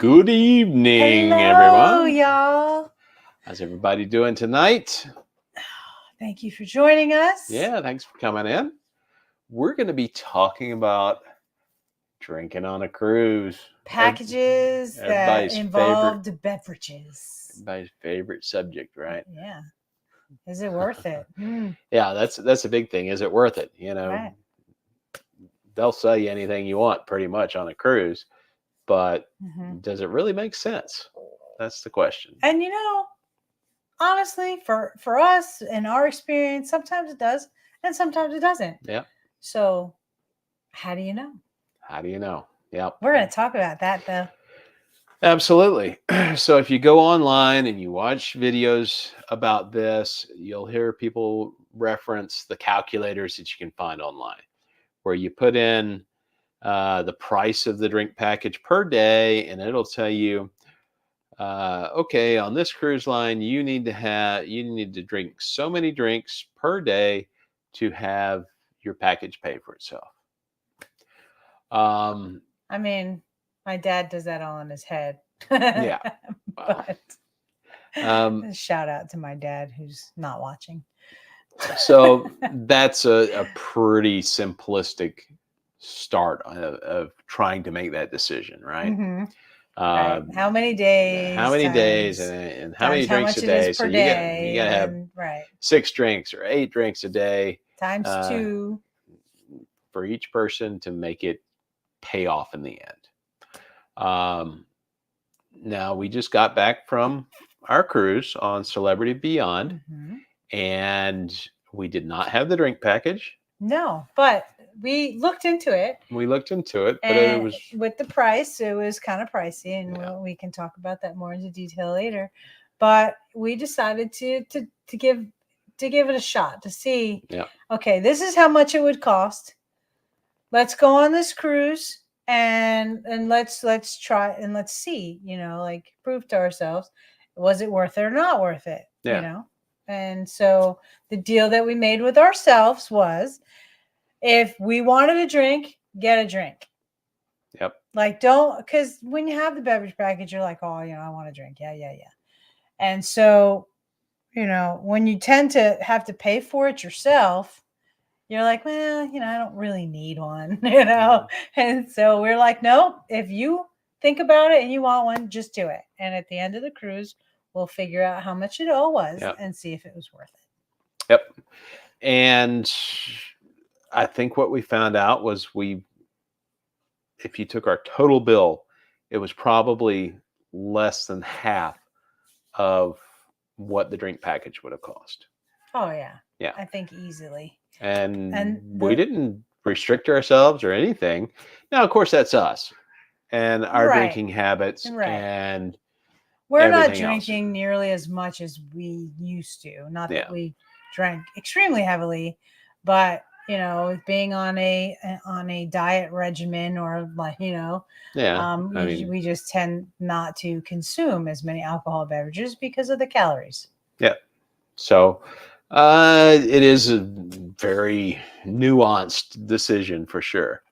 Good evening, Hello, everyone. y'all. How's everybody doing tonight? Thank you for joining us. Yeah, thanks for coming in. We're going to be talking about drinking on a cruise. Packages that Everybody's involved beverages. Everybody's favorite subject, right? Yeah. Is it worth it? Yeah, that's a big thing. Is it worth it? Right. They'll sell you anything you want pretty much on a cruise, but does it really make sense? That's the question. And honestly, for us and our experience, sometimes it does and sometimes it doesn't. Yeah. So how do you know? How do you know? Yeah. We're going to talk about that though. Absolutely. So if you go online and you watch videos about this, you'll hear people reference the calculators that you can find online, where you put in the price of the drink package per day, and it'll tell you, okay, on this cruise line, you need to drink so many drinks per day to have your package pay for itself. I mean, my dad does that all in his head. Yeah. But shout out to my dad who's not watching. So that's a pretty simplistic start of trying to make that decision, right? Right. How many days? How many days and how many drinks a day? So you gotta have 6 drinks or 8 drinks a day times 2 for each person to make it pay off in the end. Now we just got back from our cruise on Celebrity Beyond, and we did not have the drink package. No, but we looked into it. But it was with the price. It was kind of pricey, and we can talk about that more into detail later. But we decided to give it a shot to see. Yeah. Okay, this is how much it would cost. Let's go on this cruise and let's try and let's see. Prove to ourselves, was it worth it or not worth it? Yeah. And so the deal that we made with ourselves was, if we wanted a drink, get a drink. Yep. Because when you have the beverage package, you're like, oh, I want a drink. Yeah. And so, when you tend to have to pay for it yourself, you're like, well, I don't really need one, And so we're like, nope, if you think about it and you want one, just do it. And at the end of the cruise, we'll figure out how much it all was and see if it was worth it. Yep. And I think what we found out was if you took our total bill, it was probably less than half of what the drink package would have cost. Oh, yeah. Yeah. I think easily. And we didn't restrict ourselves or anything. Now, of course, that's us and our drinking habits. And we're not drinking nearly as much as we used to. Not that we drank extremely heavily, but being on a diet regimen, or we just tend not to consume as many alcohol beverages because of the calories. Yeah. So it is a very nuanced decision for sure.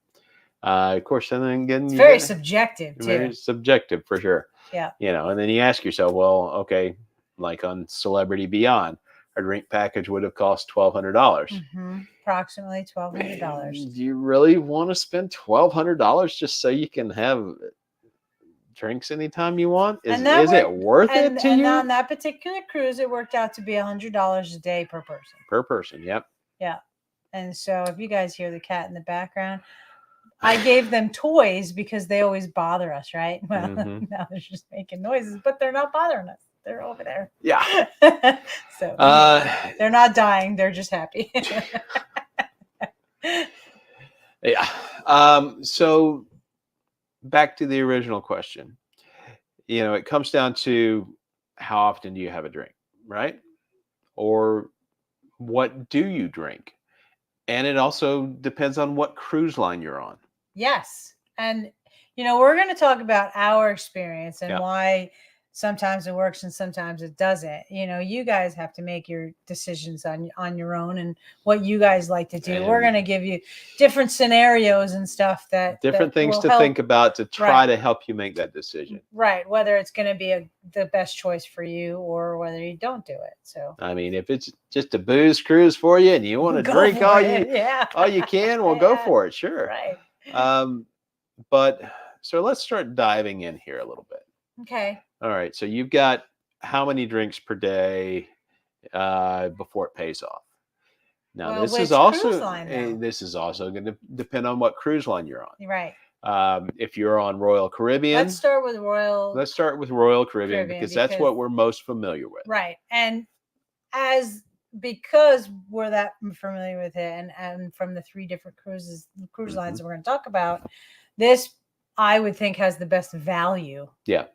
Of course, and then again, it's very subjective too. Very subjective for sure. Yeah. And then you ask yourself, well, okay, like on Celebrity Beyond, our drink package would have cost $1,200. Approximately $1,200. Do you really want to spend $1,200 just so you can have drinks anytime you want? Is it worth it to you? And on that particular cruise, it worked out to be $100 a day per person. Per person, yep. Yeah. And so if you guys hear the cat in the background, I gave them toys because they always bother us, right? Well, now they're just making noises, but they're not bothering us. They're over there. Yeah. So they're not dying. They're just happy. Yeah. So back to the original question. It comes down to, how often do you have a drink, right? Or what do you drink? And it also depends on what cruise line you're on. Yes. And, we're going to talk about our experience and why sometimes it works and sometimes it doesn't. You guys have to make your decisions on your own and what you guys like to do. We're going to And give you different scenarios and stuff that different things will to help. think about to try Right. to help you make that decision. Right, whether it's going to be the best choice for you or whether you don't do it. So I mean, if it's just a booze cruise for you and you want to go drink for it. Yeah. all you can, well, go Yeah. for it, sure. Right. But so let's start diving in here a little bit. Okay. All right, so you've got how many drinks per day before it pays off? Now, Well, this is which cruise also line, though? this is also going to depend on what cruise line you're on. Right. If you're on Royal Caribbean, Let's start with Royal let's start with Royal Caribbean, Caribbean because that's what we're most familiar with. Right. And because we're that familiar with it, and from the 3 different cruise lines that we're going to talk about, this I would think has the best value. Yeah.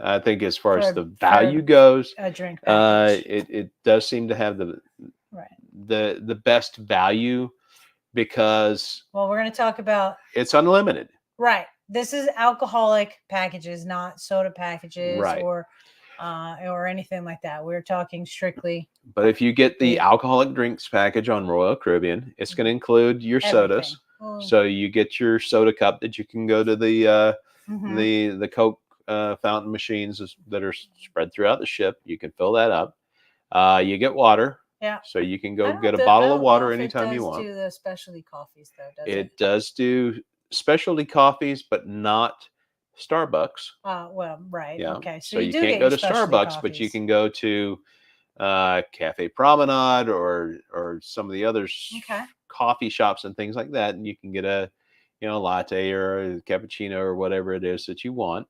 I think as far as For- the value goes, a drink package. it does seem to have the best value because Well, we're going to talk about it's unlimited. Right. This is alcoholic packages, not soda packages Right. or anything like that. We're talking strictly. But if you get the alcoholic drinks package on Royal Caribbean, it's going to include your sodas. So you get your soda cup that you can go to the Coke fountain machines that are spread throughout the ship. You can fill that up. You get water. Yeah. So you can go get a bottle of water anytime you want. It does do the specialty coffees, though, does it? It does do specialty coffees, but not Starbucks. Well, right. Yeah. Okay. So you can't go to Starbucks, but you can go to Cafe Promenade or some of the other coffee shops and things like that, and you can get a latte or a cappuccino or whatever it is that you want.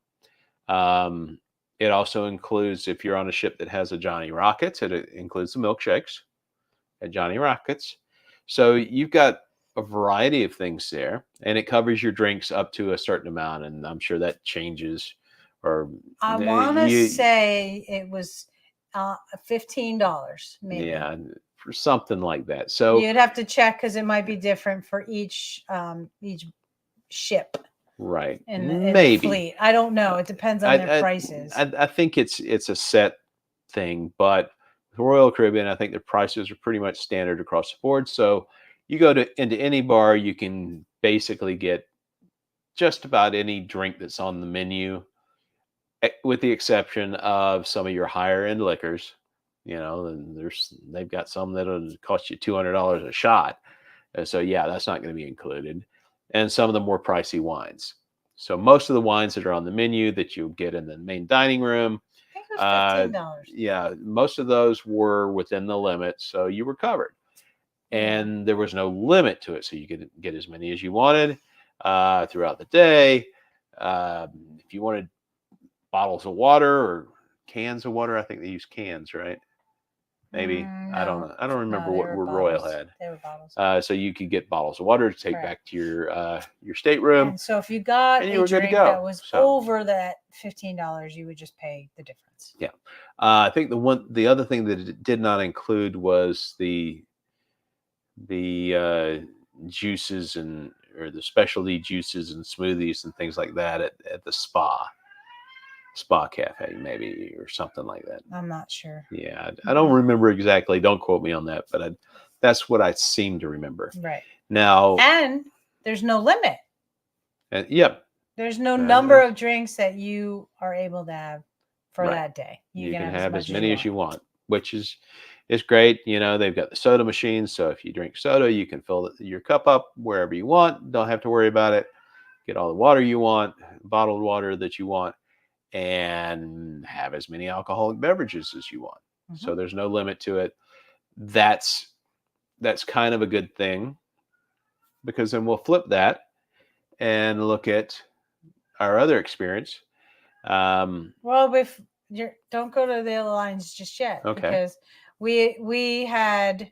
It also includes, if you're on a ship that has a Johnny Rockets, it includes the milkshakes at Johnny Rockets. So you've got a variety of things there, and it covers your drinks up to a certain amount, and I'm sure that changes. Or I want to say it was $15, maybe. Yeah, for something like that. So you'd have to check because it might be different for each ship. Right. In the fleet. I don't know. It depends on their prices. I think it's a set thing, but Royal Caribbean, I think their prices are pretty much standard across the board. So you go into any bar, you can basically get just about any drink that's on the menu, with the exception of some of your higher end liquors. And they've got some that'll cost you $200 a shot. So yeah, that's not going to be included. And some of the more pricey wines. So most of the wines that are on the menu that you get in the main dining room, I think it was $15. Yeah, most of those were within the limit, so you were covered. And there was no limit to it, so you could get as many as you wanted throughout the day. If you wanted bottles of water or cans of water, I think they use cans, right? Maybe. No. I don't know. I don't remember what bottles. Royal had. They were bottles. So you could get bottles of water to take back to your stateroom. And so if you got a drink that was over that $15, you would just pay the difference. Yeah. I think the other thing that it did not include was the juices or the specialty juices and smoothies and things like that at the spa cafe, maybe, or something like that. I'm not sure. Yeah, I don't remember exactly. Don't quote me on that, but that's what I seem to remember. Right. Now, and there's no limit. Yep. There's no number of drinks that you are able to have for that day. You can have as many as you want, which is great. They've got the soda machines, so if you drink soda, you can fill your cup up wherever you want. Don't have to worry about it. Get all the water you want, bottled water that you want, and have as many alcoholic beverages as you want. So there's no limit to it. That's kind of a good thing, because then we'll flip that and look at our other experience. Well, don't go to the other lines just yet. Okay. Because we had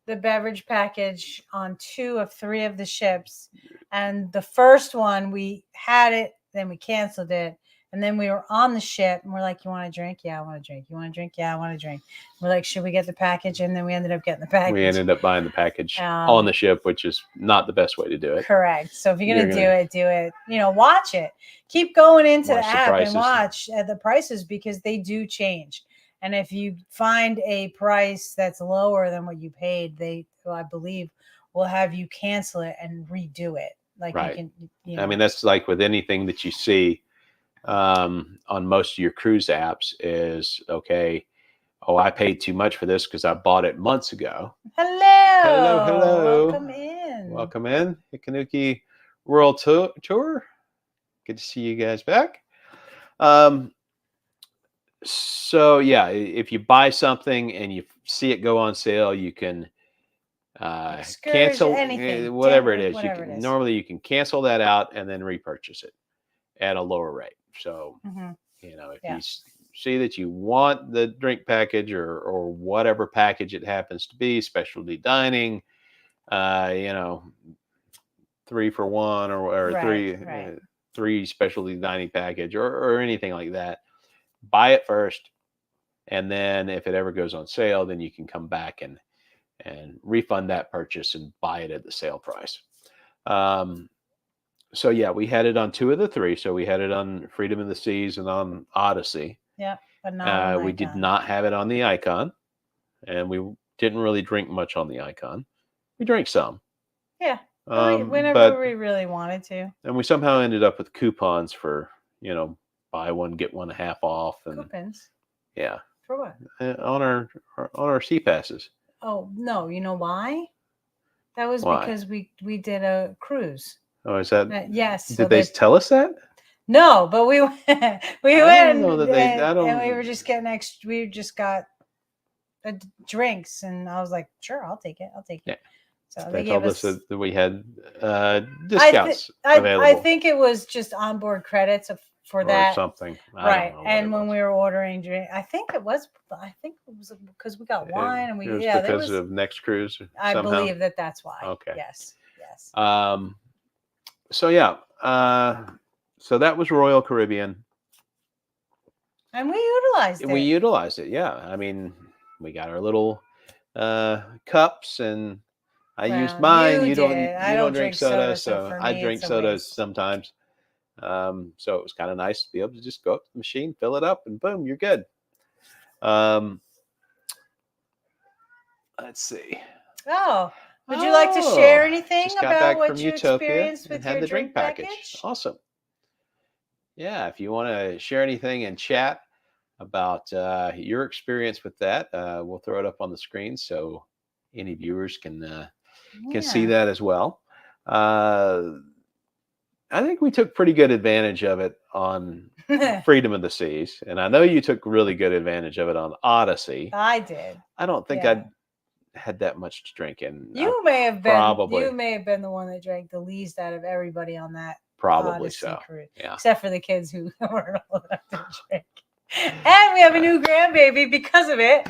the beverage package on 2 of 3 of the ships, and the first one we had it, then we canceled it. And then we were on the ship and we're like, you want a drink? Yeah, I want a drink. You want a drink? Yeah, I want a drink. We're like, should we get the package? And then we ended up getting the package. We ended up buying the package on the ship, which is not the best way to do it. Correct. So if you're going to do it, watch it. Keep going into the app and watch the prices because they do change. And if you find a price that's lower than what you paid, I believe, will have you cancel it and redo it. Like right. I mean, that's like with anything that you see on most of your cruise apps is, okay, oh, I paid too much for this because I bought it months ago. Hello. Welcome in. Hikanuki World Tour. Good to see you guys back. So yeah, if you buy something and you see it go on sale, you can cancel anything, whatever it is. Normally you can cancel that out and then repurchase it at a lower rate. So, if you see that you want the drink package or whatever package it happens to be, specialty dining, 3 for 1 or three specialty dining package or anything like that, buy it first. And then if it ever goes on sale, then you can come back and refund that purchase and buy it at the sale price. So yeah, we had it on 2 of the 3. So we had it on Freedom of the Seas and on Odyssey. Yeah, but not we did not have it on the Icon, and we didn't really drink much on the Icon. We drank some. Yeah, whenever we really wanted to. And we somehow ended up with coupons for, buy one get one half off. And coupons. Yeah. For what? On our sea passes. Oh no! You know why? That was because we did a cruise. Oh, is that? Yes. Did they tell us that? No, but we went. And we were just getting extra. We just got drinks, and I was like, "Sure, I'll take it. Yeah. So they told us that we had discounts available. I think it was just onboard credits for that or something, right? And when we were ordering drink, I think it was because we got wine and because of next cruise. I believe that's why. Okay. Yes. So yeah. So that was Royal Caribbean. And we utilized it. We utilized it, yeah. I mean, we got our little cups, and I used mine. You don't drink soda, so I drink soda sometimes. So it was kind of nice to be able to just go up to the machine, fill it up, and boom, you're good. Let's see. Oh, would you like to share anything about what you experienced with your drink package? Awesome. Yeah, if you want to share anything in chat about your experience with that, we'll throw it up on the screen so any viewers can see that as well. I think we took pretty good advantage of it on Freedom of the Seas, and I know you took really good advantage of it on Odyssey. I did. I don't think I had that much to drink in. You may have been. You may have been the one that drank the least out of everybody on that. Probably so. Cruise, yeah. Except for the kids who weren't old enough to drink. And we have a new grandbaby because of it.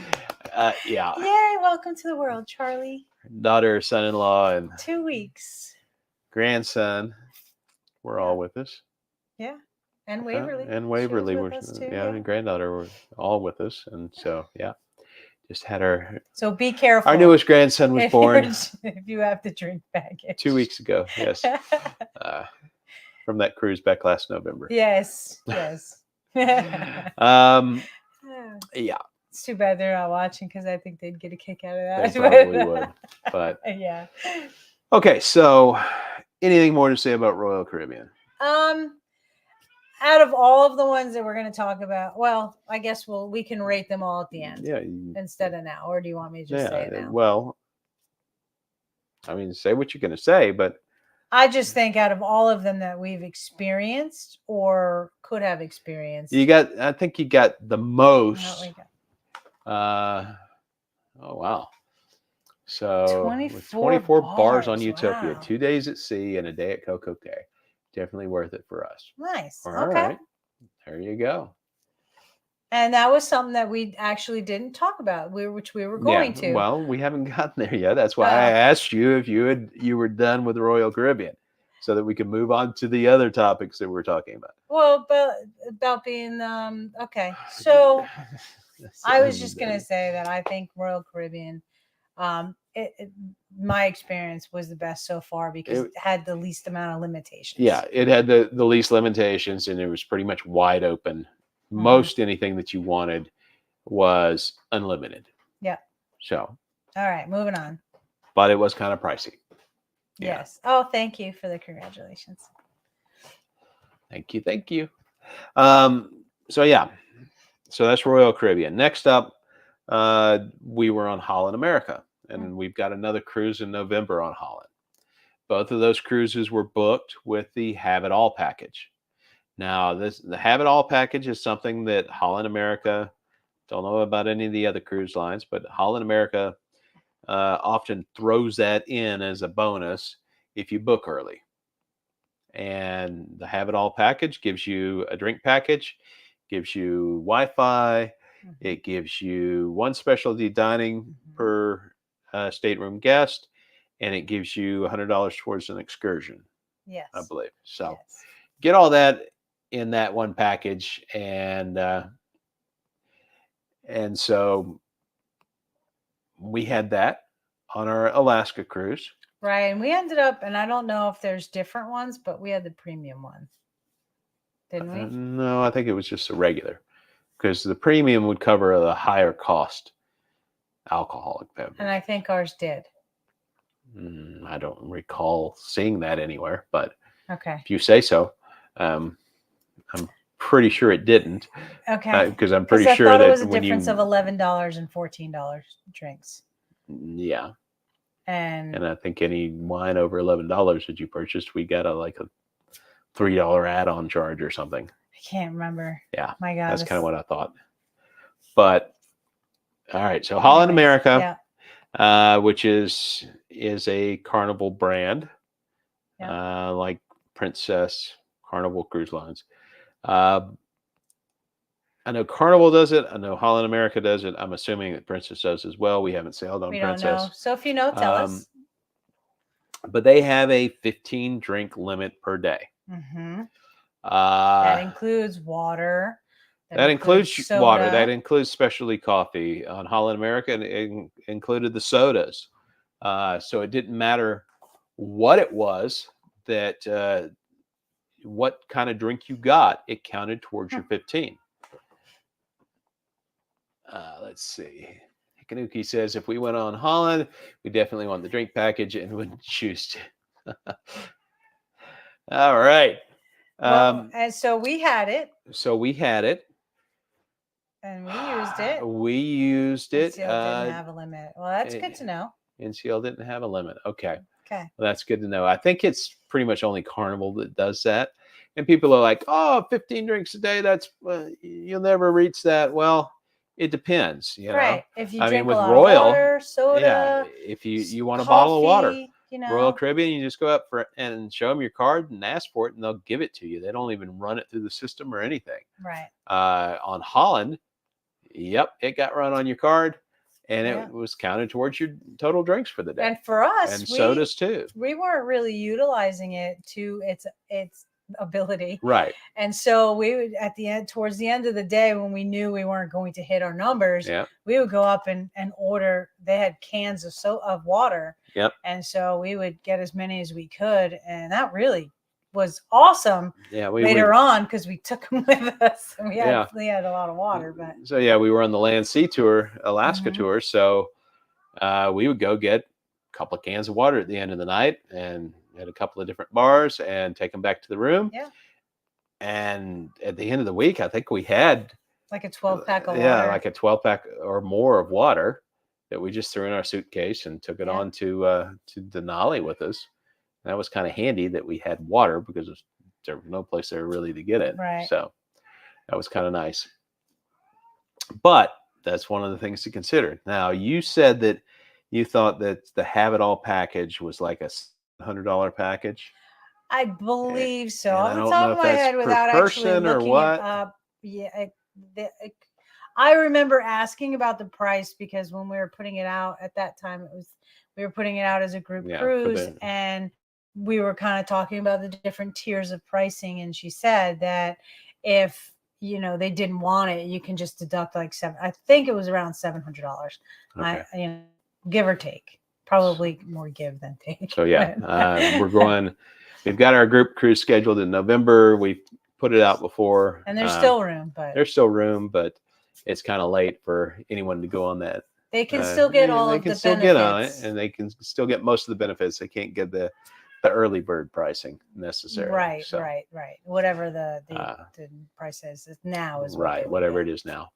Yeah. Yay! Welcome to the world, Charlie. Daughter, son-in-law, and 2 weeks. Grandson. We're all with us. Yeah. And Waverly. Were and granddaughter were all with us. And so just had our so be careful. Our newest grandson was born. If you have the drink baggage. 2 weeks ago, yes. From that cruise back last November. Yes. Yeah. It's too bad they're not watching because I think they'd get a kick out of that. They probably would. But yeah. Okay, so anything more to say about Royal Caribbean? Out of all of the ones that we're going to talk about, well, I guess we can rate them all at the end. Yeah. Instead of now, or do you want me to just say it now? Well, I mean, say what you're going to say, but I just think out of all of them that we've experienced or could have experienced, I think you got the most. Oh wow. So 24 bars on Utopia, wow. 2 days at sea and a day at Coco Cay. Definitely worth it for us. Nice. All right. There you go. And that was something that we actually didn't talk about, which we were going to. Well, we haven't gotten there yet. That's why I asked you if you were done with the Royal Caribbean. so that we can move on to the other topics that we're talking about. Well, but about being okay. So I was just gonna And, say that I think Royal Caribbean, my experience was the best so far because it it, had the least amount of limitations. yeah, it had the least limitations, and it was pretty much wide open. Mhm. Most anything that you wanted was unlimited. Yeah. So, All right, moving on. but it was kind of pricey. Yeah. Yes. Oh, thank you for the congratulations. Thank you. Thank you. Um, so yeah, so that's Royal Caribbean. Next up, we were on Holland America, Mm. and we've got another cruise in November on Holland. Both of those cruises were booked with the Have It All package. Now, the Have It All package is something that Holland America, don't know about any of the other cruise lines, but Holland America often throws that in as a bonus if you book early. And the Have It All package gives you a drink package, gives you Wi-Fi, Mhm. it gives you one specialty dining Mhm. per stateroom guest, and it gives you $100 towards an excursion, I Yes. believe. So Yes. get all that in that one package, and so we had that on our Alaska cruise. Right. And we ended up, and I don't know if there's different ones, but we had the premium one, didn't we? No, I think it was just a regular because the premium would cover a higher cost alcoholic beverage. And I think ours did. I don't recall seeing that anywhere, but Okay. if you say so, I'm pretty sure it didn't. Okay. Because I'm Because pretty I sure thought it that was a when difference of you, $11 and $14 drinks. yeah, And and I think any wine over $11 that you purchased, we got like a $3 add-on charge or something. I can't remember. Yeah, My God. that's kind of what I thought. But all right, so Holland Anyways, America, yeah. which is a Carnival brand, Yeah. like Princess Carnival Cruise Lines. Uh, I know Carnival does it. I know Holland America does it. I'm assuming that Princess does as well. We haven't sailed on We don't know. Princess. So if you know, tell us. But they have a 15 drink limit per day. Mm-hmm. Uh, That includes water. that includes water. That soda. includes specialty coffee on Holland America, and it included the sodas. So it didn't matter what it was that what kind of drink you got, it counted towards your 15. Let's see. Hikanuki says if we went on Holland, we definitely want the drink package and wouldn't choose to. All right. Well, and so we had it. So we had it. And we used it. We used it. NCL didn't have a limit. Well, that's good to know. NCL didn't have a limit. Okay. Okay. Well, that's good to know. I think it's pretty much only Carnival that does that. And people are like, oh, 15 drinks a day, that's you'll never reach that. Well, it depends, you know. Right. If you I drink mean, with a lot Royal, of water, soda, yeah, if you want a coffee, bottle of water, you know. Royal Caribbean, you just go up for and show them your card and ask for it, and they'll give it to you. They don't even run it through the system or anything. Right. On Holland, yep, it got run on your card, and Yeah. it was counted towards your total drinks for the day. And for us, and sodas too. We weren't really utilizing it to its ability. Right. And so we would towards the end of the day, when we knew we weren't going to hit our numbers, Yeah. we would go up and order. They had cans of water. Yep. And so we would get as many as we could, and that really was awesome. Yeah, later on, because we took them with us, and we had a lot of water. But so yeah, we were on the Land Sea Tour, Alaska tour, so we would go get a couple of cans of water at the end of the night, and at a couple of different bars, and take them back to the room. Yeah. And at the end of the week, I think we had like a 12-pack of water. Yeah, like a 12-pack or more of water that we just threw in our suitcase and took it on to Denali with us. And that was kind of handy that we had water because there was no place there really to get it. Right. So that was kind of nice. But that's one of the things to consider. Now, you said that you thought that the Have It All package was like a $100 package. I believe so. And Off the top of my head, without actually looking it up. Yeah, I remember asking about the price because when we were putting it out at that time, we were putting it out as a group cruise, and we were kind of talking about the different tiers of pricing, and she said that if they didn't want it, you can just deduct like I think it was around $700. Okay. Give or take, probably more give than take. So we're going. We've got our group cruise scheduled in November. We put it out before, and there's still room, but it's kind of late for anyone to go on that. They can still get all of the benefits. They can still get on it, and they can still get most of the benefits. They can't get the early bird pricing necessarily. Right, right. Whatever the price is now is right. Whatever it is now.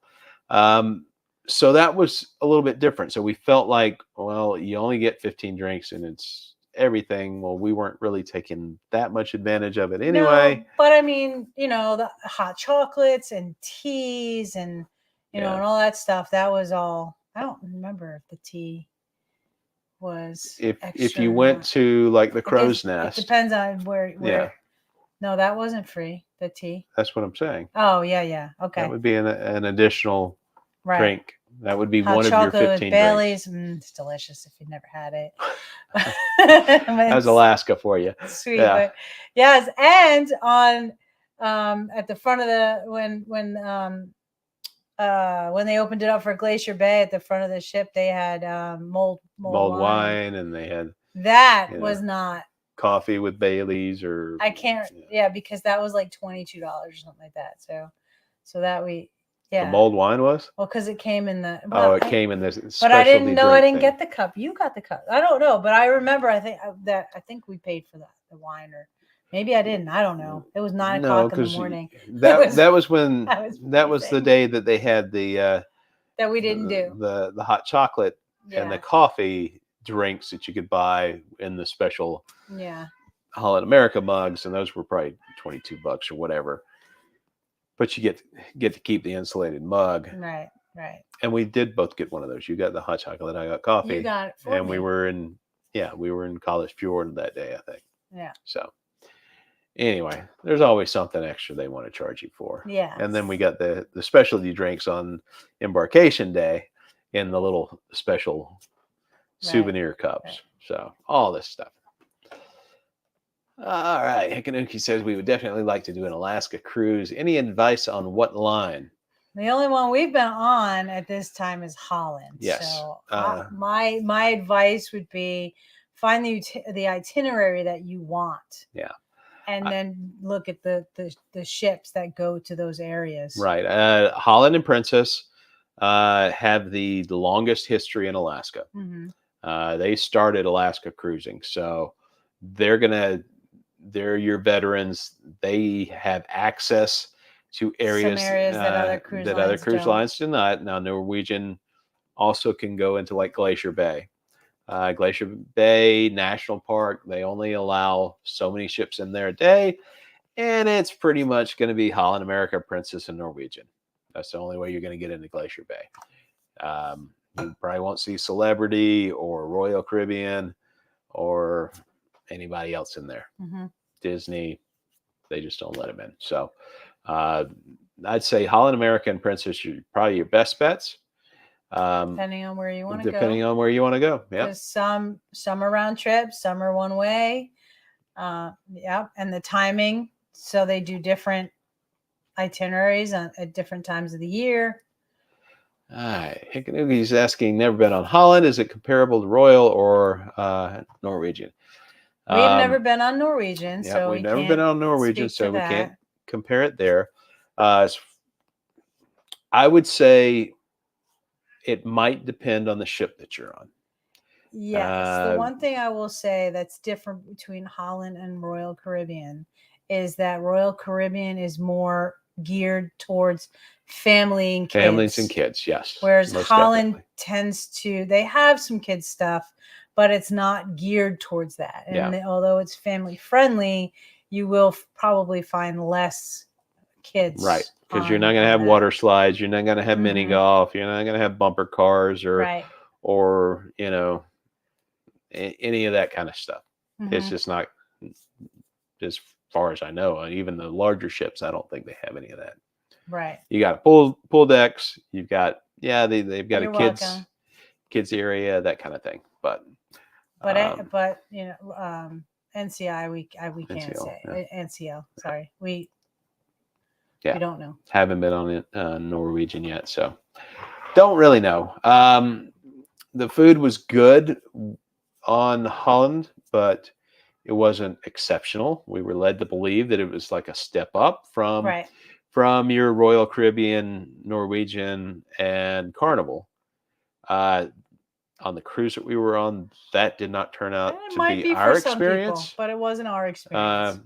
So that was a little bit different. So we felt like, well, you only get 15 drinks and it's everything. Well, we weren't really taking that much advantage of it anyway. No, but I mean, the hot chocolates and teas and and all that stuff. That was all. I don't remember if the tea was if you went to like the Crow's Nest. It depends on where. Yeah. No, that wasn't free. The tea. That's what I'm saying. Oh yeah. Okay. That would be an additional drink. That would be hot one of your 15 with drinks. Bailey's. It's delicious if you've never had it. That was Alaska for you. Sweet, but yes, and on at the front of the when they opened it up for Glacier Bay at the front of the ship, they had mulled wine, and they had was not coffee with Bailey's or I can't because that was like $22 or something like that. So that the mulled wine was because it came in the it came in this but I didn't know I didn't get the cup. You got the cup. I don't know, but I remember I think we paid for the wine, or maybe I didn't. I don't know. It was 9 o'clock in the morning. That was when that was the day that they had the that we didn't do the hot chocolate and the coffee drinks that you could buy in the special Holland America mugs, and those were probably $22 or whatever. But you get to keep the insulated mug. Right. And we did both get one of those. You got the hot chocolate, I got coffee. You got it for me. We were in College Fjord that day, I think. Yeah. So anyway, there's always something extra they want to charge you for. Yeah. And then we got the specialty drinks on embarkation day in the little special souvenir cups. Right. So all this stuff. All right. Hikanuki says we would definitely like to do an Alaska cruise. Any advice on what line? The only one we've been on at this time is Holland. Yes. So my advice would be find the itinerary that you want. Yeah. And then look at the ships that go to those areas. Right. Holland and Princess have the longest history in Alaska. Mm-hmm. They started Alaska cruising, so they're your veterans. They have access to areas that other cruise lines do not. Now, Norwegian also can go into like Glacier Bay. Glacier Bay National Park, they only allow so many ships in there a day, and it's pretty much going to be Holland America, Princess, and Norwegian. That's the only way you're going to get into Glacier Bay. You probably won't see Celebrity or Royal Caribbean or anybody else in there. Mm-hmm. Disney, they just don't let them in. So I'd say Holland America and Princess are probably your best bets. Depending on where you want to go. Depending on where you want to go. Yeah. Some are round trips, some are one way. And the timing. So they do different itineraries at different times of the year. All right. Hikanugi's asking, never been on Holland. Is it comparable to Royal or Norwegian? We've never been on Norwegian. Yeah, so we've never been on Norwegian, so we can't compare it there. I would say it might depend on the ship that you're on. Yes. The one thing I will say that's different between Holland and Royal Caribbean is that Royal Caribbean is more geared towards families and kids, yes. Whereas Holland tends to, they have some kids stuff, but it's not geared towards that. And although it's family friendly, you will probably find less kids. Right. Because you're not going to have water slides. You're not going to have mini golf. You're not going to have bumper cars or any of that kind of stuff. Mm-hmm. It's just not, as far as I know, and even the larger ships, I don't think they have any of that. Right. You got pool decks. You've got, they've got a kids area, that kind of thing. But NCI, we can't NCL, say. yeah. NCL, sorry. We Yeah. don't know. Haven't been on it, Norwegian yet, so don't really know. The food was good on Holland, but it wasn't exceptional. We were led to believe that it was like a step up Right. from your Royal Caribbean, Norwegian, and Carnival. On the cruise that we were on, that did not turn out And it to might be be our for some people, experience. but it wasn't our experience. Uh,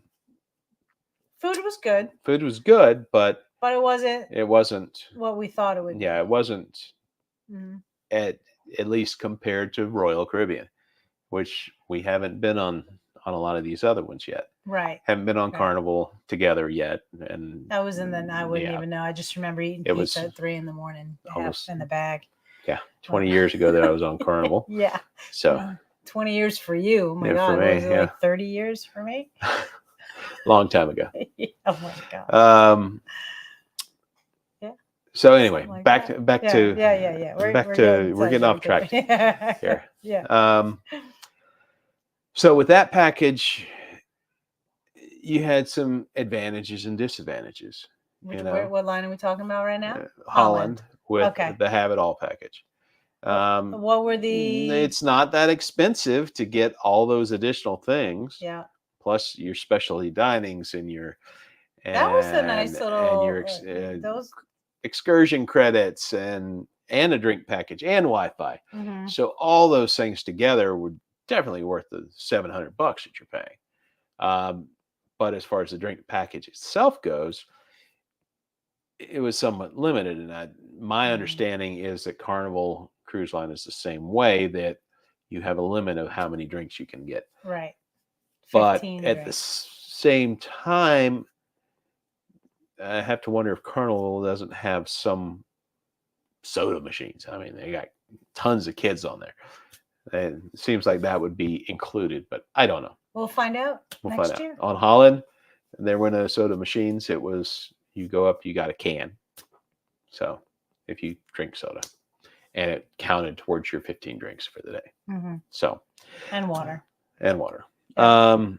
Food was good, Food was good, but but it wasn't it wasn't. what we thought it would be. Yeah, it wasn't Mhm. at least compared to Royal Caribbean, which we haven't been on a lot of these other ones yet. Right. Haven't been on Right. Carnival together yet, and That was in the. I wouldn't yeah, even know. I just remember eating it was pizza at 3 a.m, half almost in the bag. yeah 20 years ago that I was on Carnival. Yeah. So 20 years for you. Oh my yeah, God. for me, Was it yeah, like 30 years for me? long time ago. Oh my God. Yeah. So anyway, Like back that. to back Yeah. to Yeah. we're getting off track Yeah. here. Yeah. So with that package, you had some advantages and disadvantages. What line are we talking about right now? Holland with Okay. the Have It All package. What were the? It's not that expensive to get all those additional things. Yeah. Plus your specialty dinings and your That was a nice little. your Those. excursion credits and a drink package and Wi-Fi. Mhm. So all those things together were definitely worth the $700 that you're paying. But as far as the drink package itself goes, it was somewhat limited. And my understanding is that Carnival Cruise Line is the same way, that you have a limit of how many drinks you can get. Right. But 15 at the same time, I have to wonder if Carnival doesn't have some soda machines. I mean, they got tons of kids on there. And it seems like that would be included, but I don't know. We'll find out next year. On Holland, there were no soda machines. It was, you go up, you got a can. So if you drink soda, and it counted towards your 15 drinks for the day. Mm-hmm. So, and water. Yeah.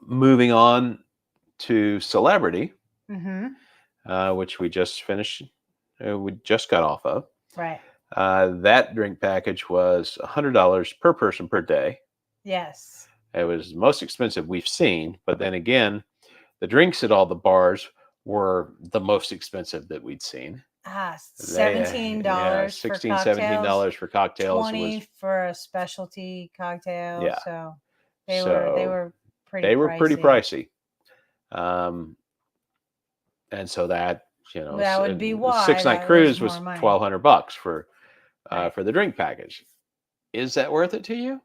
Moving on to Celebrity, which we just finished. We just got off of. Right. That drink package was $100 per person per day. Yes. It was the most expensive we've seen, but then again, the drinks at all the bars were the most expensive that we'd seen. $17 $16, $17 for cocktails. $20 for a specialty cocktail. Yeah. So they were pretty pricey. And so that, that would be why 6-night cruise was $1,200 for the drink package. Is that worth it to you?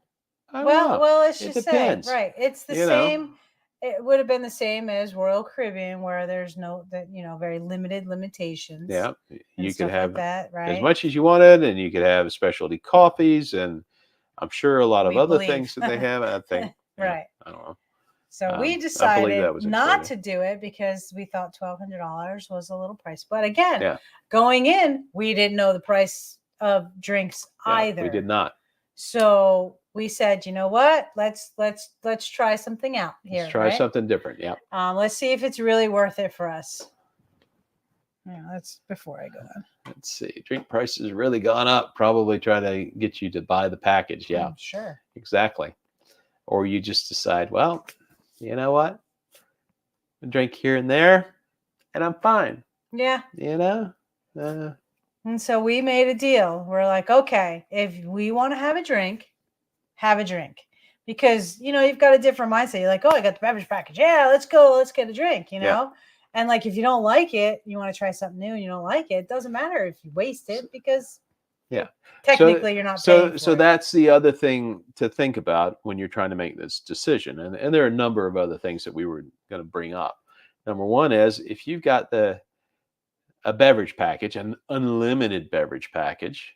Well, let's just depends. Say, right. It's the same. It would have been the same as Royal Caribbean, where there's very limited limitations. Yeah, you could have that, right? as much as you wanted, and you could have specialty coffees, and I'm sure a lot of other things that they have. I think, right? I don't know. So we decided not to do it because we thought $1,200 was a little pricey. But again, going in, we didn't know the price of drinks either. We did not. So we said, you know what? Let's try something out here. Let's try something different. Yeah. Let's see if it's really worth it for us. Yeah, that's before I go on. Let's see. Drink prices really gone up. Probably try to get you to buy the package. Yeah. Sure. Exactly. Or you just decide, well, you know what? I drink here and there, and I'm fine. Yeah. And so we made a deal. We're like, okay, if we want to have a drink, because you've got a different mindset. You're like, oh, I got the beverage package. Yeah, let's go. Let's get a drink. And like, if you don't like it, you want to try something new, and you don't like it. It doesn't matter if you waste it, because technically you're not paying for it. So that's the other thing to think about when you're trying to make this decision. And there are a number of other things that we were going to bring up. Number one is, if you've got a beverage package, an unlimited beverage package,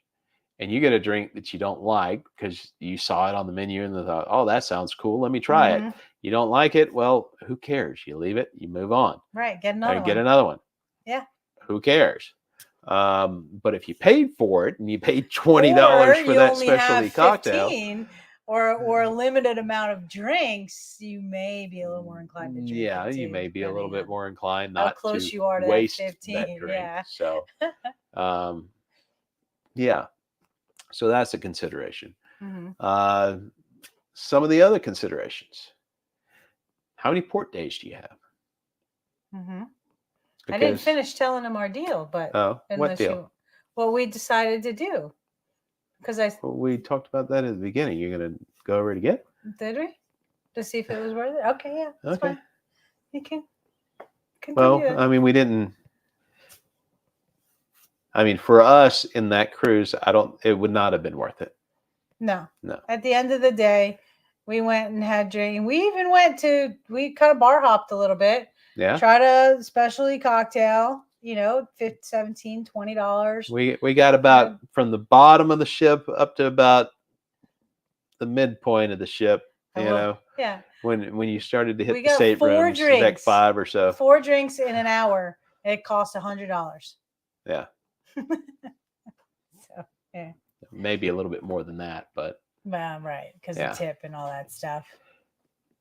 and you get a drink that you don't like because you saw it on the menu and thought, oh, that sounds cool, let me try it. You don't like it, well, who cares? You leave it, you move on. Right, get another one. Get another one. Yeah. Who cares? But if you paid for it and you paid $20 for that specialty cocktail, or a limited amount of drinks, you may be a little more inclined to drink Yeah, it you too, may be a little depending bit on more inclined how not close to you are to that waste that 15. drink. Yeah. So, um, yeah, so that's a consideration. Hmm. Uh, some of the other considerations: how many port days do you have? Hmm. I didn't Because finish telling them our deal, but what unless deal? you, what we decided to do, because I Well, we talked about that at the beginning. You're gonna go over it again? did we to see if it was worth it. Okay, yeah, that's Okay. fine. You can continue Well, it. I mean, we didn't. I mean, for us in that cruise, I don't. It would not have been worth it. No. No. At the end of the day, we went and had drink. We even we kind of bar hopped a little bit. Yeah. Tried a specialty cocktail, $15, $17, $20. We got about from the bottom of the ship up to about the midpoint of the ship. Yeah. When you started to hit We the got 4 staterooms, deck drinks. 5 or so. 4 drinks in an hour. It cost $100. Yeah. So, yeah. Maybe a little bit more than that, but Right, because of tip and all that stuff.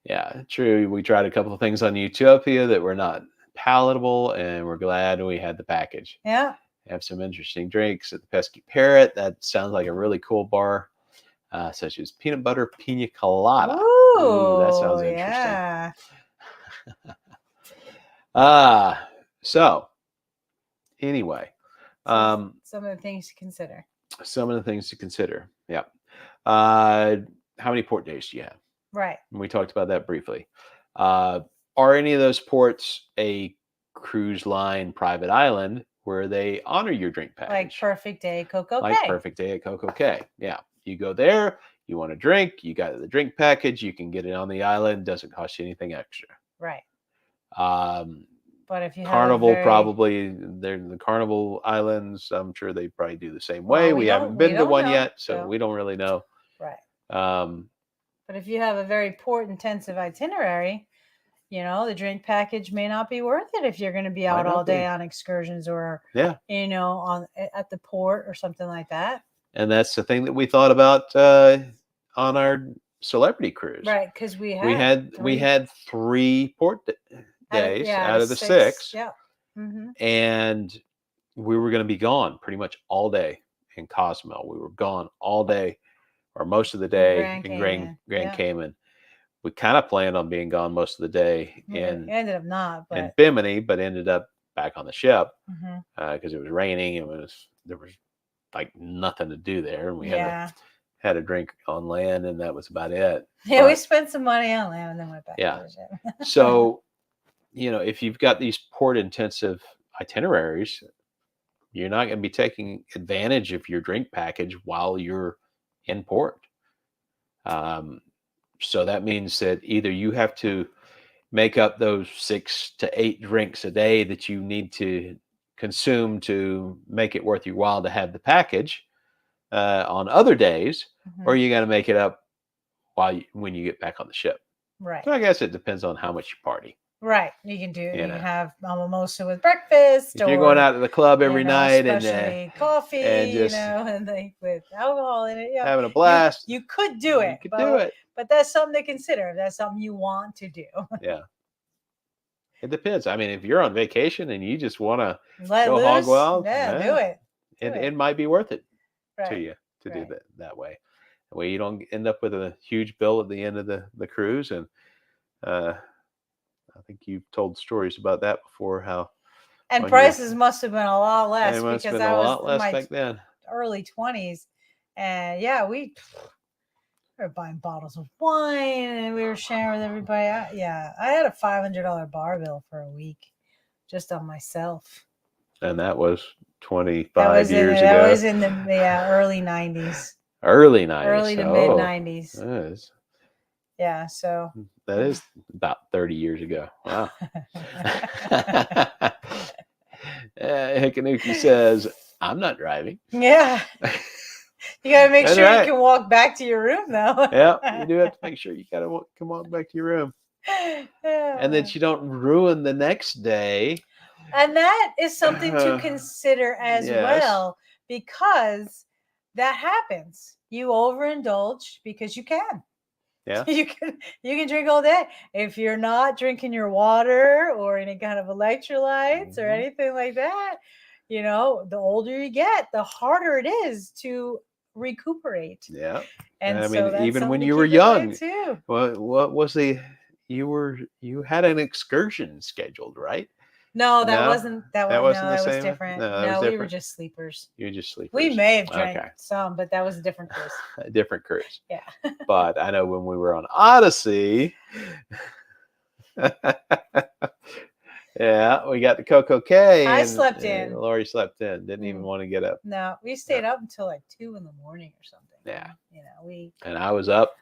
Yeah, true. We tried a couple of things on Utopia that were not palatable, and we're glad we had the package. Yeah. Have some interesting drinks at the Pesky Parrot. That sounds like a really cool bar, such as peanut butter pina colada. Ooh, that sounds interesting. Yeah. So anyway, some of the things to consider. Some of the things to consider. Yeah. How many port days do you have? Right. And we talked about that briefly. Are any of those ports a cruise line private island where they honor your drink package? Like Perfect Day at Coco Like Cay. Perfect Day at Coco Cay. Yeah. You go there, you want a drink, you got the drink package, you can get it on the island, doesn't cost you anything extra. Right. But if you Carnival probably they're the Carnival Islands. I'm sure they probably do the same way. We haven't been to one yet, so we don't really know. Right. But if you have a very port intensive itinerary, the drink package may not be worth it if you're going to be out all day on excursions or on at the port or something like that. And that's the thing that we thought about on our celebrity cruise. Right, because we had 3 port days out of the 6. Yeah. Mm-hmm. And we were going to be gone pretty much all day in Cozumel. We were gone all day or most of the day in Grand Cayman. We kind of planned on being gone most of the day in ended up not, but in Bimini, but ended up back on the ship because it was raining and there was like nothing to do there, and we had a drink on land, and that was about it. Yeah, we spent some money on land and then went back to the ship. So, if you've got these port intensive itineraries, you're not going to be taking advantage of your drink package while you're in port. So that means that either you have to make up those 6 to 8 drinks a day that you need to consume to make it worth your while to have the package on other days, or you got to make it up when you get back on the ship. Right. So I guess it depends on how much you party. Right. You can can have a mimosa with breakfast. If you're going out to the club every night and coffee, and just and with alcohol in it, having a blast. You could do it. You could do it. But that's something to consider. That's something you want to do. Yeah. It depends. I mean, if you're on vacation and you just want to go loose, hog wild, do it. It might be worth it to you to do that way. That way you don't end up with a huge bill at the end of the cruise. And I think you've told stories about that before. And prices must have been a lot less because I was in my back then. Early 20s. And we were buying bottles of wine and we were sharing with everybody. I had a $500 bar bill for a week just on myself. And that was 25 years ago. That was in the early 90s. Early 90s. Early to mid 90s. Nice. Yeah, so. That is about 30 years ago. Wow. Hikanuki says, I'm not driving. Yeah. You got to make sure you can walk back to your room, though. Yeah, you do have to make sure you got to come on back to your room. And that you don't ruin the next day. And that is something to consider as well, because that happens. You overindulge because you can. Yeah. You can drink all day if you're not drinking your water or any kind of electrolytes or Mhm. anything like that. The older you get, the harder it is to recuperate, Yeah. and I mean, so that's even something when to you were keep in mind young, too. what was you had an excursion scheduled, right? No, that No, wasn't that that was no, wasn't the that was same. different. No, that was No, we were different. just sleepers. You were just We sleepers. may have drank Okay, some, but that was a different cruise. a different cruise. Yeah. But I know when we were on Odyssey, yeah, we got the Coco K, I and slept in. Lori slept in. Didn't even Mm, want to get up. no, we Yeah, stayed up until like 2 in the morning or something. yeah. We And I was up.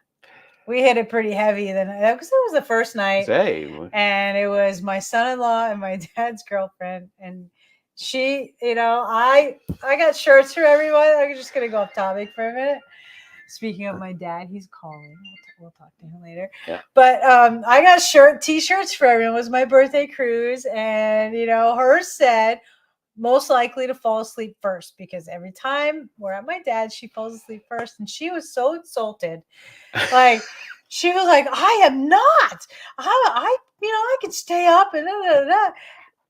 we hit it pretty heavy then because it was the first night, Say, and it was my son-in-law and my dad's girlfriend, and I got shirts for everyone. I'm just gonna go off topic for a minute. Speaking of my dad, he's calling. We'll talk to him later. yeah, But I got t-shirts for everyone. It was my birthday cruise, and hers said most likely to fall asleep first, because every time we're at my dad's, she falls asleep first, and she was so insulted. Like, she was like, "I am not. I can stay up and da, da, da, da."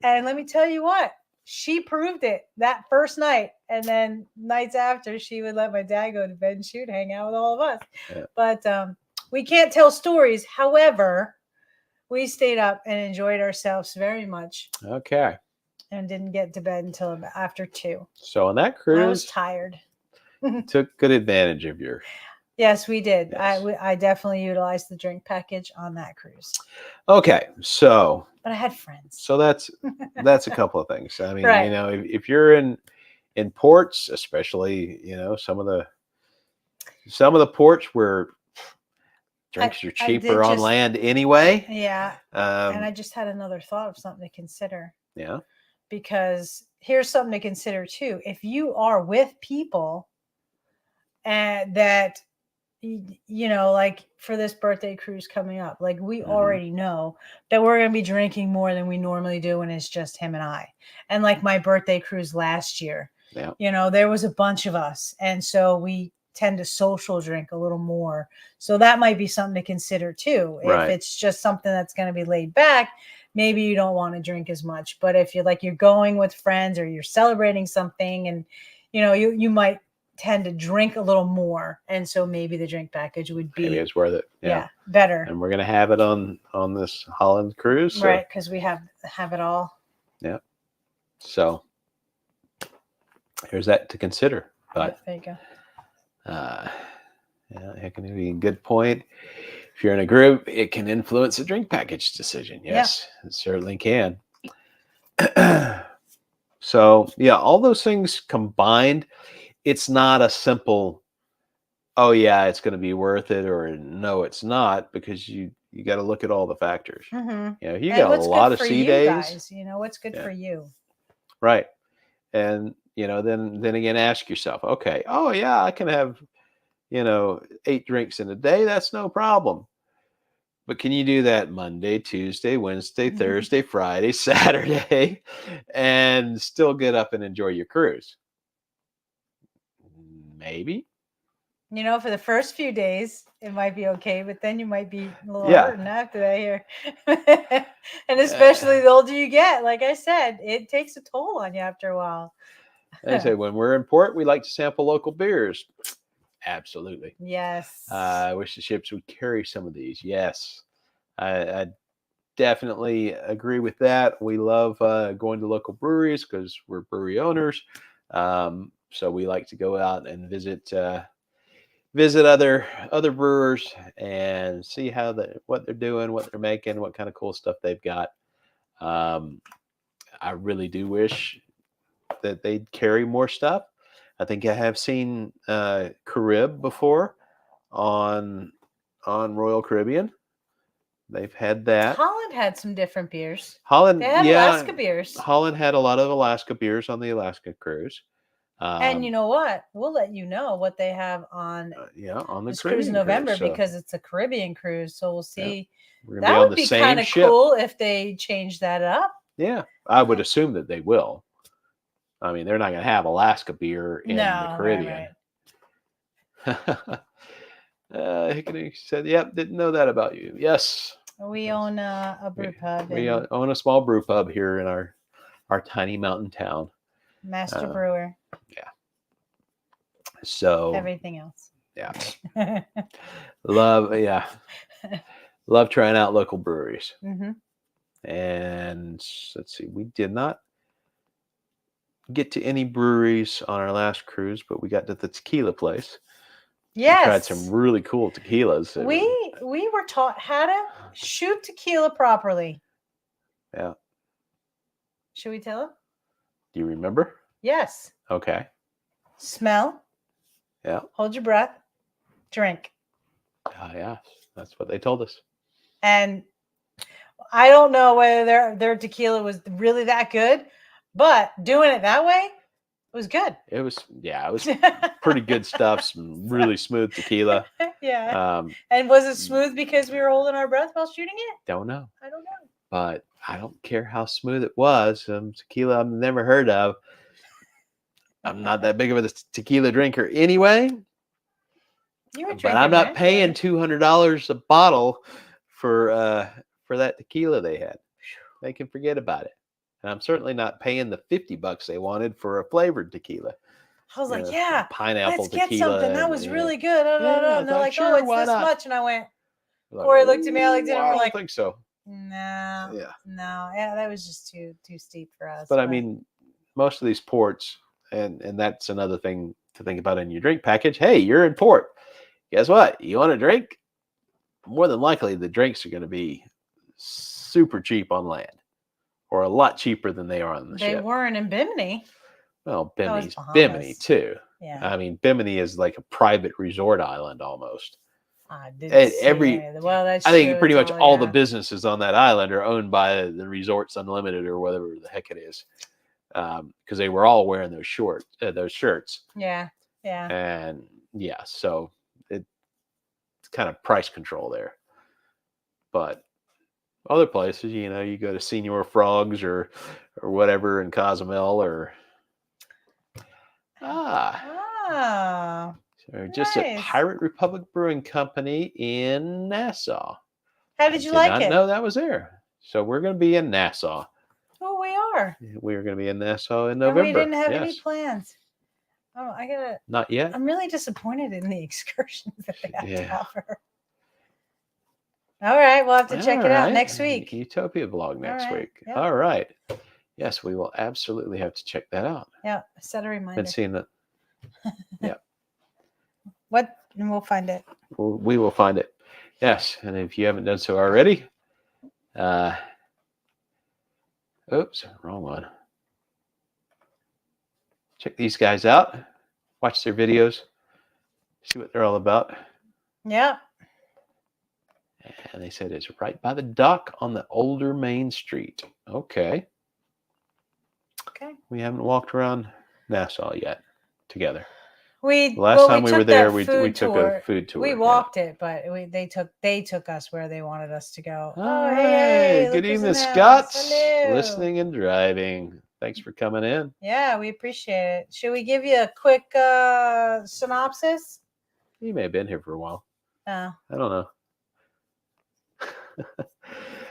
And let me tell you what, she proved it that first night. And then nights after, she would let my dad go to bed and she would hang out with all of us. yeah. But we can't tell stories. However, we stayed up and enjoyed ourselves very much Okay. and didn't get to bed until after 2. So on that I was cruise, tired. took good advantage of your. Yes, we did. Yes. I definitely utilized the drink package on that cruise. Okay, so But I had friends. so that's a couple of things. I mean, Right. if you're in ports, especially, some of the ports where drinks are I did cheaper on just land anyway. Yeah, and I Um, just had another thought of something to consider, yeah, because here's something to consider too. If you are with people and that like for this birthday cruise coming up, like we hmm already know that we're going to be drinking more than we normally do when it's just him and I. And like my birthday cruise last year, yeah, there was a bunch of us, and so we tend to social drink a little more. So that might be something to consider too. If right. it's just something that's going to be laid back, maybe you don't want to drink as much. But if you're going with friends or you're celebrating something, and you might tend to drink a little more, and so maybe the drink package would Maybe be, it's worth it. Yeah, yeah, better. and we're gonna have it on this Holland cruise. So Right, because we have it all. yeah, so there's that to consider. Yeah, But there you go. uh, yeah, it can be a good point. If you're in a group, it can influence a drink package decision. Yes, it certainly can. So yeah, all those things combined, it's not a simple, oh yeah, it's going to be worth it, or no, it's not, because you got to look at all the factors. Hmm. You And got a what's good lot of for sea you days. guys? What's good Yeah, for you? right. And then again, ask yourself, okay, oh yeah, I can have 8 drinks in a day. That's no problem. But can you do that Monday, Tuesday, Wednesday, Thursday, Friday, Saturday, and still get up and enjoy your cruise? Maybe. For the first few days, it might be okay, but then you might be a little Yeah. hurting after that here. And Uh, especially the older you get, like I said, it takes a toll on you after a while. I say when we're in port, we like to sample local beers. Absolutely. Yes. I wish the ships would carry some of these. Yes, I definitely agree with that. We love going to local breweries because we're brewery owners. So we like to go out and visit other brewers and see what they're doing, what they're making, what kind of cool stuff they've got. Um, I really do wish that they'd carry more stuff. I think I have seen Carib before on Royal Caribbean. They've had that. Holland had some different beers. They Holland, had yeah, Alaska beers. Holland had a lot of Alaska beers on the Alaska cruise. And you Um, know what? We'll let you know what they have on yeah, on the this cruise in Caribbean cruise. November, So because it's a Caribbean cruise. So we'll yeah, see. we're gonna be That on would the be same kind of ship. cool if they change that up. Yeah, I would assume that they will. I mean, they're not going to have Alaska beer in the No, right, Caribbean. right. Hickory said, "Yep, didn't know that about you." Yes, We yes. own a brew pub We and own a small brew pub here in our tiny mountain town. master Uh, brewer, yeah. So everything else. yeah, yeah, love trying out local breweries. Hmm. And let's see, we did not get to any breweries on our last cruise, but we got to the tequila place. We tried some Yes. really cool tequilas. That We were, we were taught how to shoot tequila properly. yeah. Should we tell them? Do you remember? Yes. Okay. Smell, Yeah. hold your breath, drink. Yeah. That's what they told us. And I don't know whether their tequila was really that good, but doing it that way was good. It was pretty good stuff. Some really smooth tequila. Yeah. And was it smooth because we were holding our breath while shooting it? Don't know. I don't know. But I don't care how smooth it was. Tequila I've never heard of. I'm not that big of a tequila drinker anyway. But I'm not paying $200 a bottle for that tequila they had. They can forget about it. And I'm certainly not paying the $50 they wanted for a flavored tequila. I was like, yeah, pineapple let's get tequila. something. That was really good. And they're like, sure, oh, it's why this not? much. And I went, Like, Corey looked at me, I looked at him, I we're don't like, think so. no, Yeah. no, yeah, that was just too steep for us. But I mean, most of these ports, and that's another thing to think about in your drink package. Hey, you're in port. Guess what? You want a drink? More than likely, the drinks are going to be super cheap on land, or a lot cheaper than they are on the ship. They weren't in Bimini. Well, Bimini too. Yeah. I mean, Bimini is like a private resort island almost. I didn't see well, that's I think true. pretty much all the businesses on that island are owned by the Resorts Unlimited or whatever the heck it is, because they were all wearing those shirts. Yeah, yeah. And yeah, so it's kind of price control there. But other places, you go to Senior Frogs or whatever in Cozumel or so just nice. a Pirate Republic Brewing Company in Nassau. How did you like it? I did not know that was there. So we're going to be in Nassau. Oh, we are. We are going to be in Nassau in November. And we didn't have any plans. Oh, I gotta. Not yet. I'm really disappointed in the excursions that they have to offer. All right, we'll have to check it out next week. Utopia vlog next week. Yep. All right. Yes, we will absolutely have to check that out. Yeah, set a reminder. Been seeing that. Yeah. What? And we'll find it. We will find it. Yes, and if you haven't done so already, oops, wrong one. Check these guys out. Watch their videos. See what they're all about. Yeah. And they said it's right by the dock on the older Main Street. Okay. Okay. We haven't walked around Nassau yet together. Last time we were there, we took a food tour. We walked it, but they took us where they wanted us to go. Oh, hey, good evening, Scott. Listening and driving. Thanks for coming in. Yeah, we appreciate it. Should we give you a quick synopsis? You may have been here for a while. I don't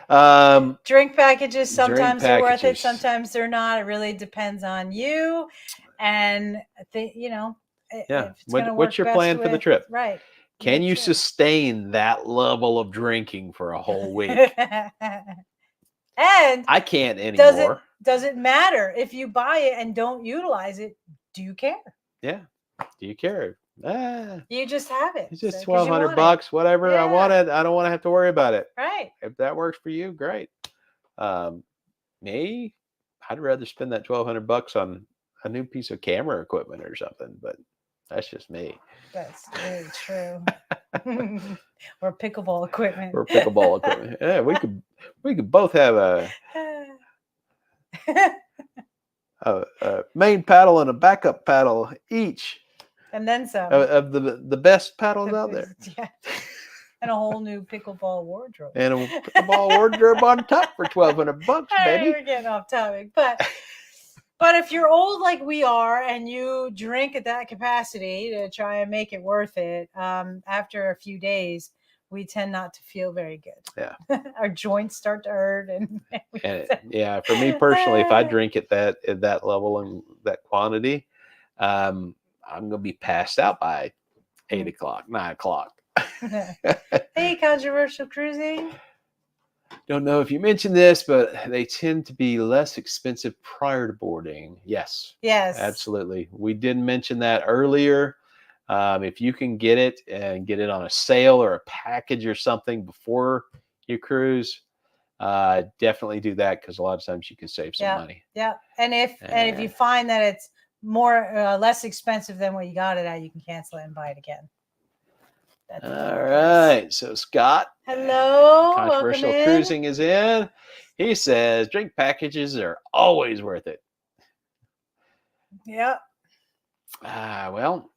know. Drink packages sometimes are worth it, sometimes they're not. It really depends on you, and what's your plan for the trip? Right? Can you sustain that level of drinking for a whole week? And I can't anymore. Does it matter if you buy it and don't utilize it? Do you care? Yeah. Do you care? You just have it. It's just $1,200, whatever. Yeah. I want it. I don't want to have to worry about it. Right. If that works for you, great. Me, I'd rather spend that $1,200 on a new piece of camera equipment or something, but that's just me. That's very true. Or pickleball equipment. Yeah, we could both have a main paddle and a backup paddle each. And then some. Of the best paddles out there. Yeah. And a whole new pickleball wardrobe. And a pickleball wardrobe on top for $1,200, baby. We're getting off topic, but But if you're old like we are and you drink at that capacity to try and make it worth it, after a few days, we tend not to feel very good. Yeah. Our joints start to hurt, and Yeah, for me personally, if I drink at that level and that quantity, I'm gonna be passed out by 8 o'clock, 9 o'clock. Hey, controversial cruising. Don't know if you mentioned this, but they tend to be less expensive prior to boarding. Yes, Yes. absolutely. We did mention that earlier. If you can get it and get it on a sale or a package or something before you cruise, definitely do that because a lot of times you can save some money. Yeah, and if you find that it's more less expensive than what you got it at, you can cancel it and buy it again. All right, so Scott, hello, controversial cruising is in. He says drink packages are always worth it. Yep. Well,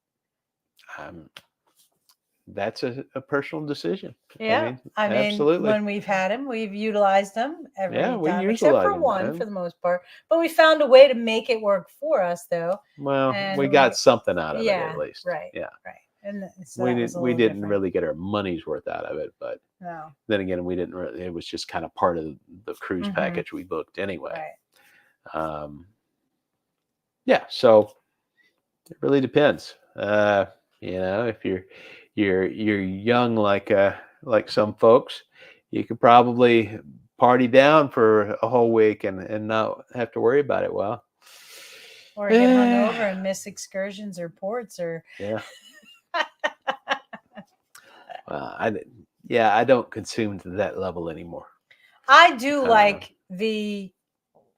that's a personal decision. Yeah, I mean, absolutely. when we've had them, we've utilized them every time, except utilize for them, one for the most part. But we found a way to make it work for us, though. Well, and we got something out of it at least. Right. Yeah. Right. And so we didn't really get our money's worth out of it, but no. Then again, we didn't really, it was just kind of part of the cruise package we booked anyway. Right. Yeah, so it really depends. If you're young like some folks, you could probably party down for a whole week and not have to worry about it. Well, or get hungover and miss excursions or ports or yeah. Well, I don't consume to that level anymore. I do like the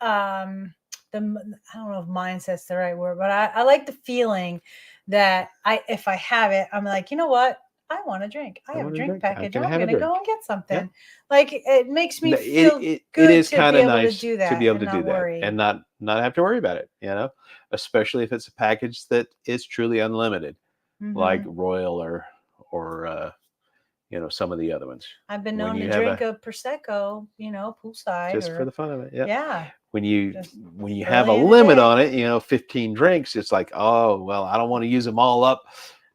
I don't know if mindset's the right word, but I like the feeling that if I have it, I'm like, you know what? I want to drink. I have a drink package. I'm going to go and get something. Yeah. Like it makes me feel good. It is kind of nice to be able to do that and not have to worry about it. Especially if it's a package that is truly unlimited, like Royal or some of the other ones. I've been known to drink a prosecco, poolside, just for the fun of it. Yeah. Yeah. When you have a limit on it, 15 drinks, it's like, oh well, I don't want to use them all up.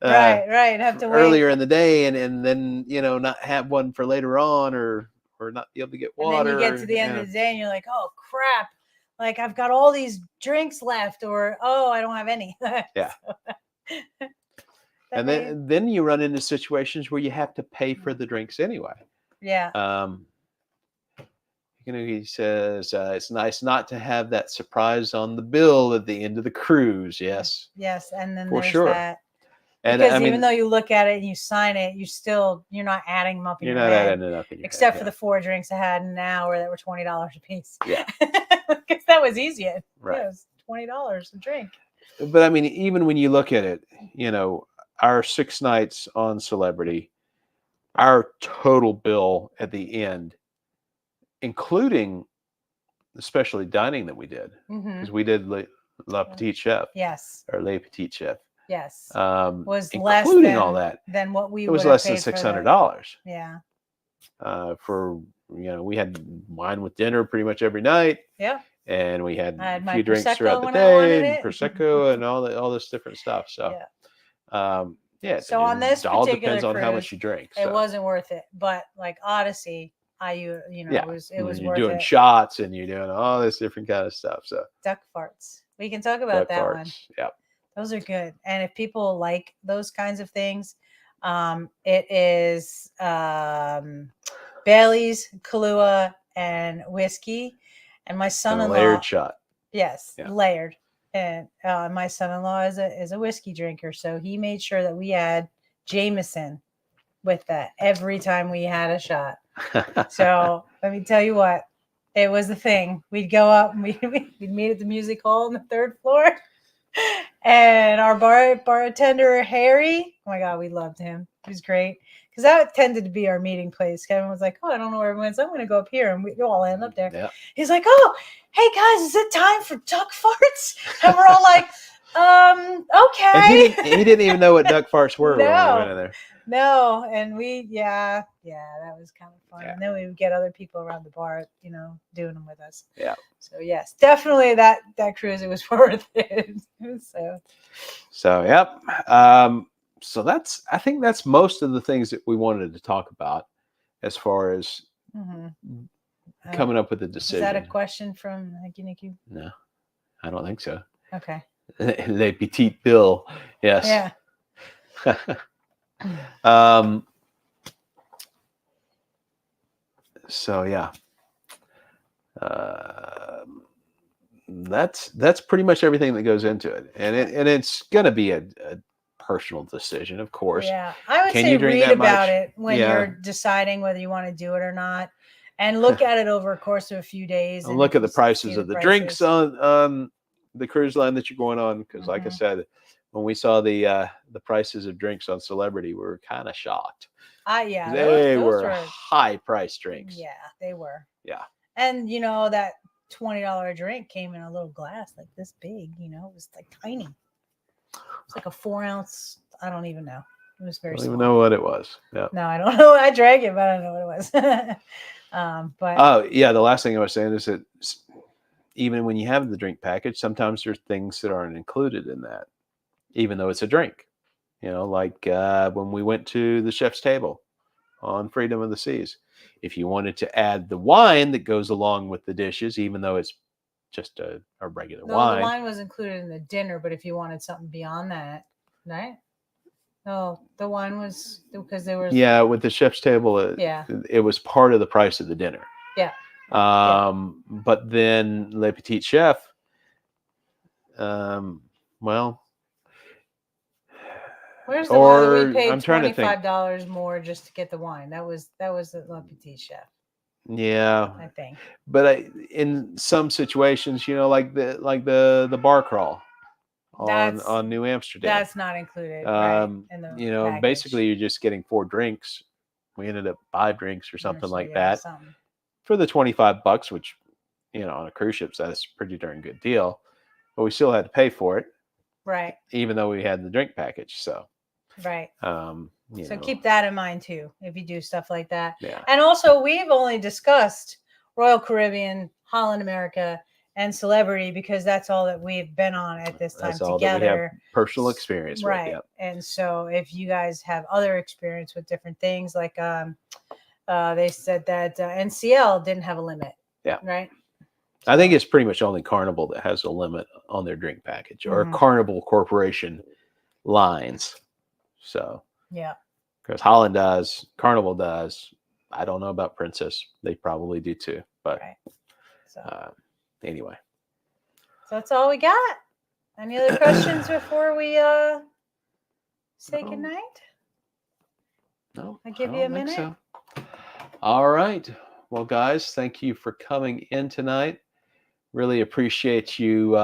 Right. Have to earlier wait in the day, and then not have one for later on, or not be able to get water. And then you get to the end of the day, and you're like, oh crap! Like I've got all these drinks left, or oh, I don't have any. Yeah. And then you run into situations where you have to pay for the drinks anyway. Yeah. He says it's nice not to have that surprise on the bill at the end of the cruise. Yes. Yes, and then for there's sure. that. And because even though you look at it and you sign it, you're not adding them up in your head. You're not adding it up in your except head, for the 4 drinks I had in an hour that were $20 a piece. Yeah. Because that was easy. Right. It was $20 a drink. But I mean, even when you look at it, our 6 nights on Celebrity, our total bill at the end, including especially dining that we did, because we did La Petite Chef. Yes. Or Le Petit Chef. Yes. Was less including all that than what we. It was less than $600. Yeah. For we had wine with dinner pretty much every night. Yeah. And we had a few drinks throughout the day, and prosecco, and all this different stuff. So. Yeah. So on this, it all depends on how much you drink. It wasn't worth it, but like Odyssey, it was worth it. You're doing shots and you're doing all this different kind of stuff. So duck farts. We can talk about that one. Yeah. Those are good. And if people like those kinds of things, it is Bailey's, Kahlua, and whiskey. And my son-in-law, layered shot. Yes, layered. And my son-in-law is a whiskey drinker, so he made sure that we had Jameson with that every time we had a shot. So let me tell you what, it was the thing. We'd go up and we'd meet at the music hall on the 3rd floor. And our bartender, Harry, oh my God, we loved him. He was great. Because that tended to be our meeting place. Kevin was like, oh, I don't know where everyone's. I'm going to go up here. And we all end up there. Yeah. He's like, oh, hey, guys, is it time for duck farts? And we're all like, And Okay. he didn't even know what duck farts were when we went No. in there. No, and that was kind of fun. Yeah. And then we would get other people around the bar, doing them with us. Yeah. So yes, definitely that cruise, it was worth it. So yep. So I think that's most of the things that we wanted to talk about as far as coming up with a decision. Is that a question from Nikki? No, I don't think so. Okay. Le Petit Bill. Yes. Yeah. So yeah. That's pretty much everything that goes into it, and it's going to be a personal decision, of course. Yeah, I would Can say you drink read that about much? it when Yeah. you're deciding whether you want to do it or not, and look at it over a course of a few days. And look at the prices of the drinks on the cruise line that you're going on, because like I said, when we saw the prices of drinks on Celebrity, we were kind of shocked. Yeah, they were high price drinks. Yeah, they were. Yeah. And that $20 drink came in a little glass like this big, it was like tiny. It's like a 4-ounce. I don't even know. It was very small. I don't even know what it was. Yeah. No, I don't know. I drank it, but I don't know what it was. But yeah, the last thing I was saying is that even when you have the drink package, sometimes there's things that aren't included in that, even though it's a drink. Like when we went to the chef's table on Freedom of the Seas, if you wanted to add the wine that goes along with the dishes, even though it's just a regular wine. The wine was included in the dinner, but if you wanted something beyond that, right? No, the wine was because there was. Yeah, with the chef's table, it was part of the price of the dinner. Yeah. But then Le Petit Chef, well. Where's the one that we paid $25 more just to get the wine? That was the Le Petit Chef. Yeah, I think. But in some situations, like the bar crawl on New Amsterdam, that's not included. Right, in the package. Basically you're just getting 4 drinks. We ended up 5 drinks or something like that for the $25, which on a cruise ship that's a pretty darn good deal. But we still had to pay for it, right? Even though we had the drink package, so right. So keep that in mind too if you do stuff like that. Yeah. And also, we've only discussed Royal Caribbean, Holland America, and Celebrity because that's all that we've been on at this time together. That we have personal experience right. with. Yep. And so, if you guys have other experience with different things, like they said that NCL didn't have a limit. Yeah. Right. I think it's pretty much only Carnival that has a limit on their drink package, or Carnival Corporation lines. So. Yeah. Because Holland does, Carnival does. I don't know about Princess. They probably do too. But anyway. So that's all we got. Any other questions before we say goodnight? No. I'll give you a minute. So. All right. Well, guys, thank you for coming in tonight. Really appreciate you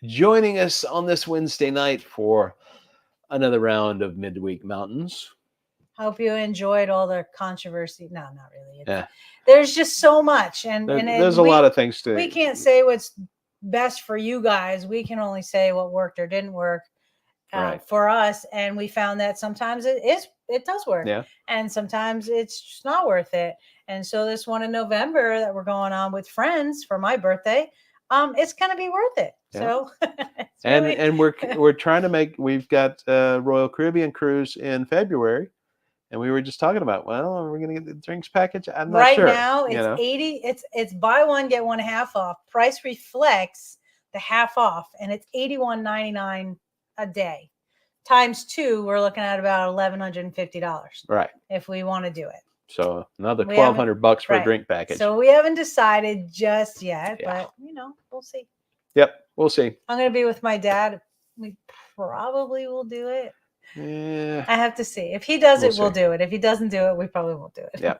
joining us on this Wednesday night for another round of Midweek Mountains. Hope you enjoyed all the controversy. No, not really. There's just so much, and there's a lot of things to. We can't say what's best for you guys. We can only say what worked or didn't work for us, and we found that sometimes it does work, and sometimes it's just not worth it. And so this one in November that we're going on with friends for my birthday, it's going to be worth it. Yeah. So, and we're trying to we've got Royal Caribbean cruise in February. And we were just talking about, well, are we going to get the drinks package? I'm not sure. Right now, it's 80. It's buy one get one half off. Price reflects the half off, and it's $81.99 a day. Times 2, we're looking at about $1,150. Right. If we want to do it. So another $1,200 for a drink package. So we haven't decided just yet, but we'll see. Yep, we'll see. I'm going to be with my dad. We probably will do it. Yeah. I have to see. If he does it, we'll do it. If he doesn't do it, we probably won't do it. Yeah.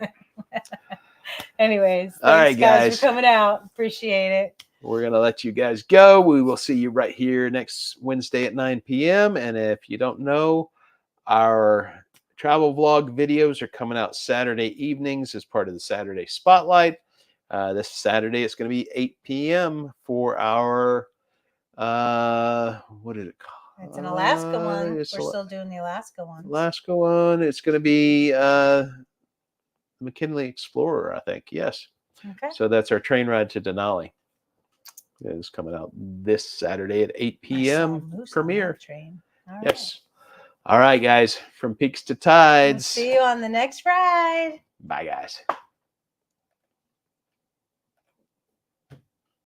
Anyways, all right, guys, for coming out. Appreciate it. We're going to let you guys go. We will see you right here next Wednesday at 9 p.m. And if you don't know, our travel vlog videos are coming out Saturday evenings as part of the Saturday Spotlight. This Saturday, it's going to be 8 p.m. for our, what did it call? It's an Alaska one. We're It's still doing the Alaska ones. Alaska one. It's going to be McKinley Explorer, I think. Yes. Okay. So that's our train ride to Denali. It's coming out this Saturday at 8 I saw p.m. Moose on that premiere. train. All right. Yes. All right, guys. From peaks to We'll tides. see you on the next ride. Bye, guys.